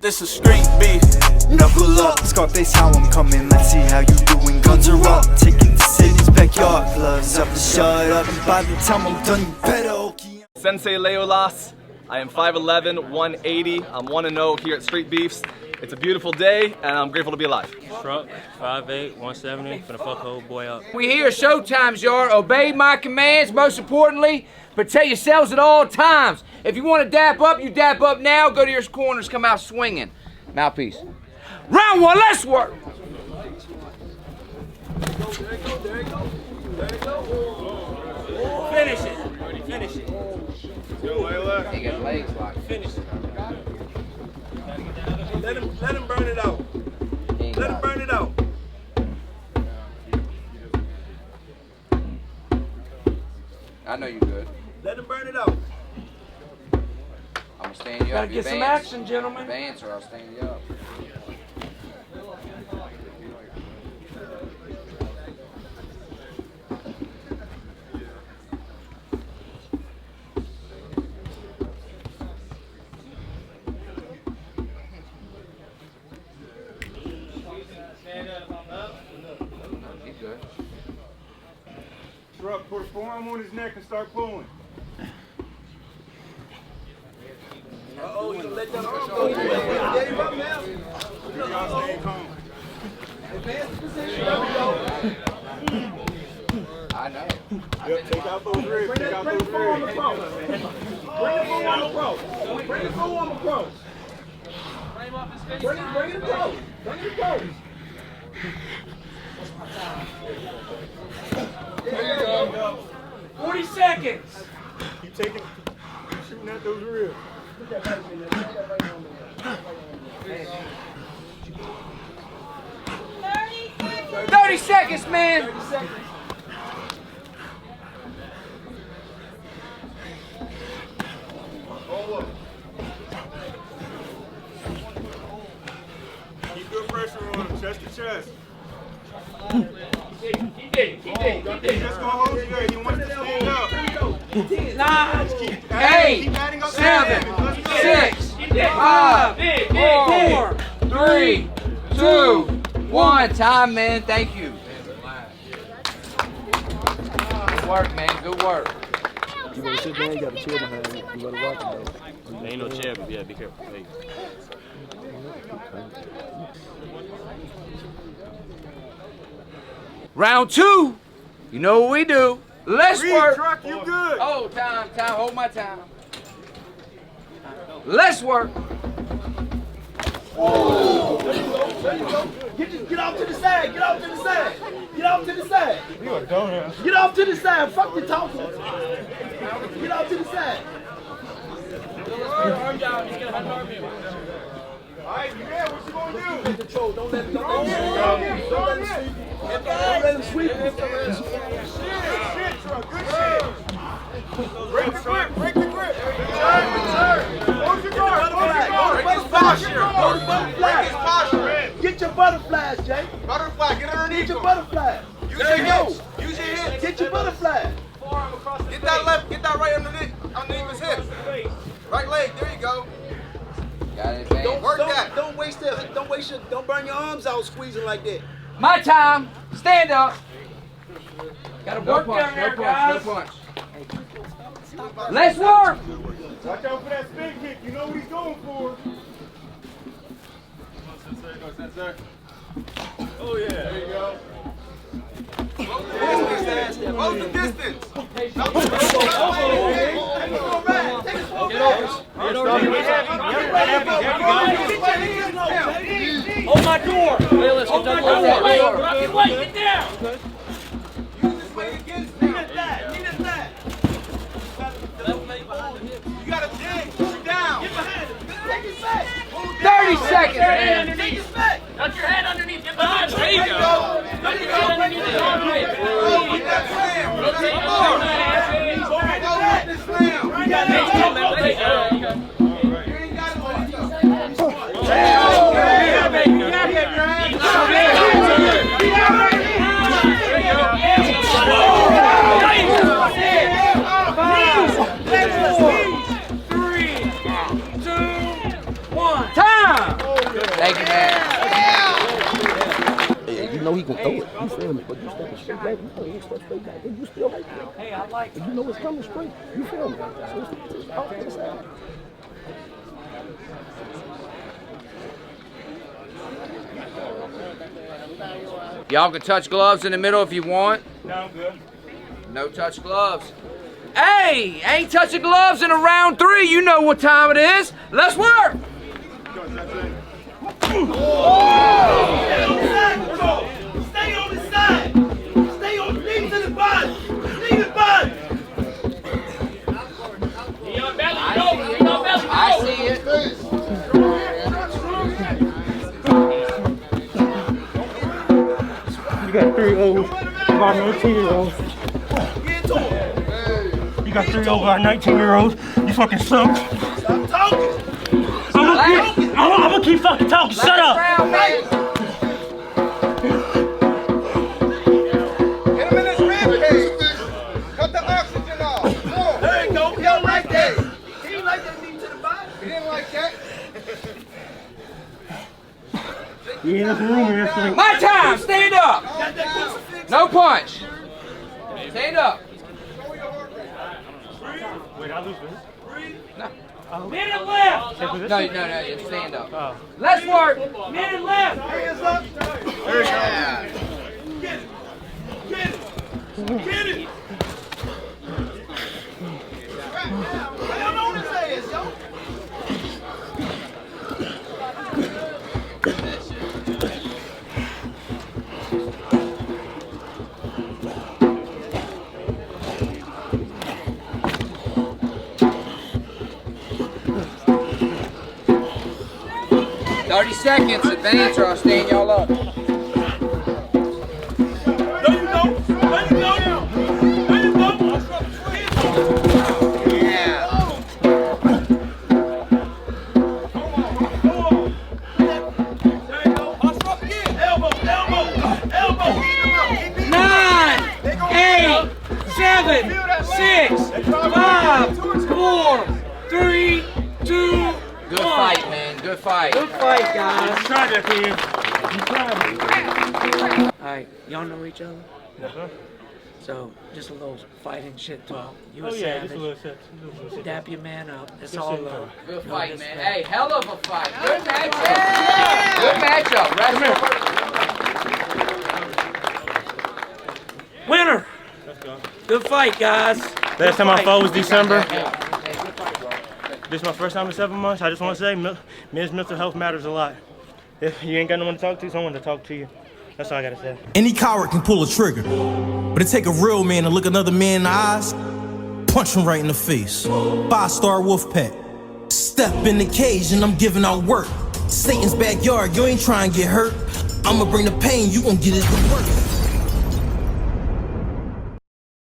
This is street beef. Knuckle up, SCARFACE, how I'm coming. Let's see how you doing. Guns are up, take it to city's backyard. Gloves up to shut up, and by the time I'm done, you better okay. Sensei LEOLAS. I am 5'11", 180. I'm 1-0 here at Streetbeefs. It's a beautiful day, and I'm grateful to be alive. Truck, 5'8", 170, finna fuck the old boy up. We here at SHOWTIME, y'all. Obey my commands, most importantly, protect yourselves at all times. If you want to dap up, you dap up now. Go to your corners, come out swinging. Mouthpiece. Round one, let's work. Finish it. Finish it. He got legs locked. Finish it. Let him burn it out. Let him burn it out. I know you good. Let him burn it out. I'm gonna stand you up. Gotta get some action, gentlemen. Advance or I'll stand you up. He's good. Truck, put a forearm on his neck and start pulling. Uh-oh, you let that arm go. Get him up now. Y'all stay calm. Advance position. I know. Yep, take out those ribs. Take out those ribs. Bring the forearm approach. Bring the forearm approach. Bring it approach. Bring it approach. There you go. 40 seconds. Keep taking, keep shooting at those ribs. 30 seconds, man. 30 seconds. Keep good pressure on him, chest to chest. Keep digging. He's just gonna hold you there. He wants to stand up. 9, 8, 7, 6, 5, 4, 3, 2, 1. Time, man. Thank you. Good work, man. Good work. You gotta sit down, you got a chair behind you. You gotta walk it. There ain't no chair, but yeah, be careful. Hey. Round two. You know what we do. Let's work. Truck, you good. Oh, time. Hold my time. Let's work. There you go. Get off to the side. Get off to the side. Get off to the side. You a donut. Get off to the side. Fuck the talking. Get off to the side. Arm down. He's gonna have an arm in. All right, you there? What you gonna do? Control. Don't let him sweep. Don't let him sweep. Shit, truck. Good shit. Break the grip. Break the grip. Hold your guard. Break his posture. Get your butterflies, Jay. Butterfly, get underneath. Get your butterflies. Use your hips. Use your hips. Get your butterflies. Get that left, get that right underneath his hips. Right leg, there you go. Got it, man. Work that. Don't burn your arms out squeezing like that. My time. Stand up. Gotta work down there, guys. No punch. Let's work. Watch out for that spin kick. You know what he's going for. Oh yeah. There you go. Hold the distance. Hold my door. Let's get that door. Get down. Use this leg against him. Get his back. You gotta dig. Push him down. Get behind him. Take his back. 30 seconds, man. Take his back. Got your head underneath. Get behind. There you go. Got your head underneath his arm. Get that slam. Rotate your More. arm. Get this slam. There you go, man. There you go. You ain't got Time! he gonna throw it. You feel me? But you stepping straight back. You know you step straight back. And you still like that. Hey, I like it. You know it's coming straight. You feel me? So it's out to the side. Y'all can touch gloves in the middle if you want. No, I'm good. No touch gloves. Hey, ain't touching gloves in a round 3. You know what time it is. Let's work. Stay on the side. Stay on the knee to the body. Knee to the body. I see it. You got 3 O's, about 19-year-olds. You got 3 O's, about 19-year-olds. You fucking suck. Stop talking. I'm gonna keep fucking talking. Shut up. Hit him in his rib cage. Cut the oxygen off. No. There you go. He don't like that. He didn't like that knee to the body. He didn't like that. You in this room and everything. My time. Stand up. Got that crucifix. No punch. Stand up. Wait, I lose this. No. Minute left. No, you stand up. Oh. Let's work. Minute left. Hands up. Yeah. Get it. Get it. Get it. Lay on his ass, yo. 30 seconds, advance, or I'll stand y'all up. There you go. There you go. There you go. Yeah. There you go. Elbow, elbow, elbow. 9, 8, 7, 6, 5, 4, 3, 2. Good fight, man. Good fight. Good fight, guys. You tried that, kid. You tried it. Alright, y'all know each other? Yes, sir. So, just a little fighting shit talk. You Oh, a yeah, just a savage. little shit. Dap your man up. It's Just all a little. love. Good No fight, man. disrespect. Hey, hell of a fight. Good matchup. Good matchup. Winner! Let's go. Good fight, guys. Last time I fight. fought was December. Hey, good fight, bro. This is my first time in 7 months. I just want to say, men's mental health matters a lot. If you ain't got no one to talk to, someone to talk to you. That's all I gotta say. Any coward can pull a trigger, but it take a real man to look another man in the eyes, punch him right in the face. 5-star wolf pack. Step in the cage and I'm giving out work. Satan's backyard, you ain't trying to get hurt. I'ma bring the pain, you gon' get it to work.